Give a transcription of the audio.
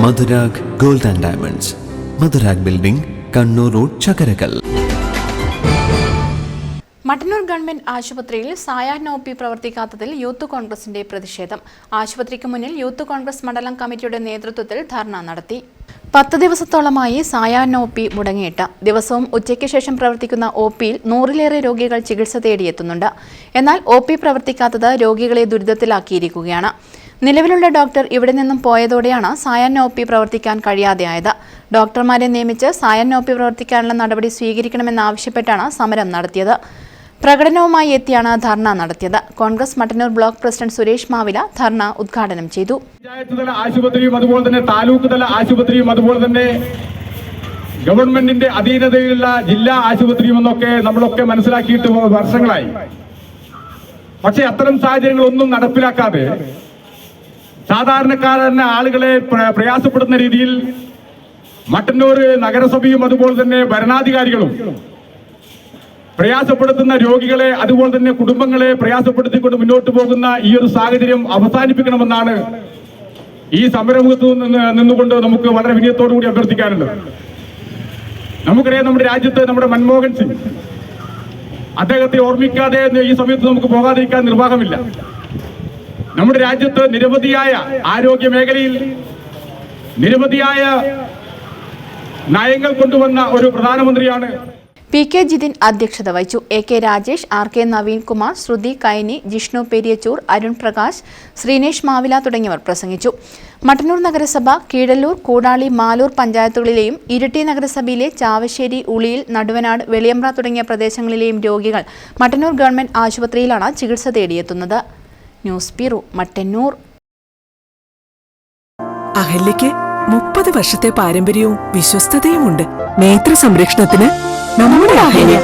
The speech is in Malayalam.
Madhurag gold and diamonds, Madhurag building, Kannur road, Chakkarakal. Mattannur government ആശുപത്രിയിൽ സായാഹ്ന ഒ.പി. പ്രവർത്തിക്കാത്തതിൽ യൂത്ത് കോൺഗ്രസിന്റെ പ്രതിഷേധം. ആശുപത്രിക്ക് മുന്നിൽ യൂത്ത് കോൺഗ്രസ് മണ്ഡലം കമ്മിറ്റിയുടെ നേതൃത്വത്തിൽ ധർണ നടത്തി. 10 ദിവസത്തോളമായി സായാഹ്ന ഒ.പി. മുടങ്ങിയിട്ട് ദിവസവും ഉച്ചയ്ക്ക് ശേഷം പ്രവർത്തിക്കുന്ന ഒ.പിയിൽ 100-ലേറെ രോഗികൾ ചികിത്സ തേടിയെത്തുന്നുണ്ട്. എന്നാൽ ഒ.പി. പ്രവർത്തിക്കാത്തത് രോഗികളെ ദുരിതത്തിലാക്കിയിരിക്കുകയാണ്. നിലവിലുള്ള ഡോക്ടർ ഇവിടെ നിന്നും പോയതോടെയാണ് സായാഹ്ന ഒ.പി. പ്രവർത്തിക്കാൻ കഴിയാതെയായത്. ഡോക്ടർമാരെ നിയമിച്ച് സായാഹ്ന ഒ.പി. പ്രവർത്തിക്കാനുള്ള നടപടി സ്വീകരിക്കണമെന്നാവശ്യപ്പെട്ടാണ് സമരം നടത്തിയത്. പ്രകടനവുമായി എത്തിയാണ് ധർണ നടത്തിയത്. കോൺഗ്രസ് മട്ടന്നൂർ ബ്ലോക്ക് പ്രസിഡന്റ് സുരേഷ് മാവില ധർണ ഉദ്ഘാടനം ചെയ്തു. പഞ്ചായത്ത് തല ആശുപത്രിയും അതുപോലെ തന്നെ താലൂക്ക് തല ആശുപത്രിയും അതുപോലെ തന്നെ ഗവൺമെന്റിന്റെ അധീനതയിലുള്ള ജില്ലാ ആശുപത്രിയും എന്നൊക്കെ നമ്മളൊക്കെ മനസ്സിലാക്കിയിട്ട് വർഷങ്ങളായി. പക്ഷേ അത്തരം സാഹചര്യങ്ങളൊന്നും നടപ്പിലാക്കാതെ സാധാരണക്കാരന്റെ ആളുകളെ പ്രയാസപ്പെടുന്ന രീതിയിൽ മട്ടന്നൂർ നഗരസഭയും അതുപോലെ തന്നെ ഭരണാധികാരികളും പ്രയാസപ്പെടുത്തുന്ന രോഗികളെ അതുപോലെ തന്നെ കുടുംബങ്ങളെ പ്രയാസപ്പെടുത്തിക്കൊണ്ട് മുന്നോട്ട് പോകുന്ന ഈ ഒരു സാഹചര്യം അവസാനിപ്പിക്കണമെന്നാണ് ഈ സമരമുഖത്ത് നിന്നുകൊണ്ട് നമുക്ക് വളരെ വിനയത്തോടു കൂടി അഭ്യർത്ഥിക്കാനുള്ളത്. നമുക്കറിയാം, നമ്മുടെ രാജ്യത്ത് നമ്മുടെ മൻമോഹൻ സിംഗ്, അദ്ദേഹത്തെ ഓർമ്മിക്കാതെ ഈ സമയത്ത് നമുക്ക് പോകാതിരിക്കാൻ നിർവാഹമില്ല. നമ്മുടെ രാജ്യത്ത് നിരവധിയായ ആരോഗ്യ മേഖലയിൽ നിരവധിയായ നയങ്ങൾ കൊണ്ടുവന്ന ഒരു പ്രധാനമന്ത്രിയാണ്. പി.കെ. ജിതിൻ അധ്യക്ഷത വഹിച്ചു. എ.കെ. രാജേഷ്, ആർ.കെ. നവീൻ കുമാർ, ശ്രുതി കൈനി, ജിഷ്ണു പെരിയച്ചൂർ, അരുൺ പ്രകാശ്, ശ്രീനേഷ് മാവില തുടങ്ങിയവർ പ്രസംഗിച്ചു. മട്ടന്നൂർ നഗരസഭ, കീഴല്ലൂർ, കൂടാളി, മാലൂർ പഞ്ചായത്തുകളിലെയും ഇരിട്ടി നഗരസഭയിലെ ചാവശ്ശേരി, ഉളിയിൽ, നടുവനാട്, വെളിയമ്പ്ര തുടങ്ങിയ പ്രദേശങ്ങളിലെയും രോഗികൾ മട്ടന്നൂർ ഗവൺമെന്റ് ആശുപത്രിയിലാണ് ചികിത്സ തേടിയെത്തുന്നത്. News bureau, Mattannur. അഹല്യയ്ക്ക് 30 വർഷത്തെ പാരമ്പര്യവും വിശ്വസ്തതയുമുണ്ട്. നേത്ര സംരക്ഷണത്തിന് നമ്മുടെ അഹല്യ.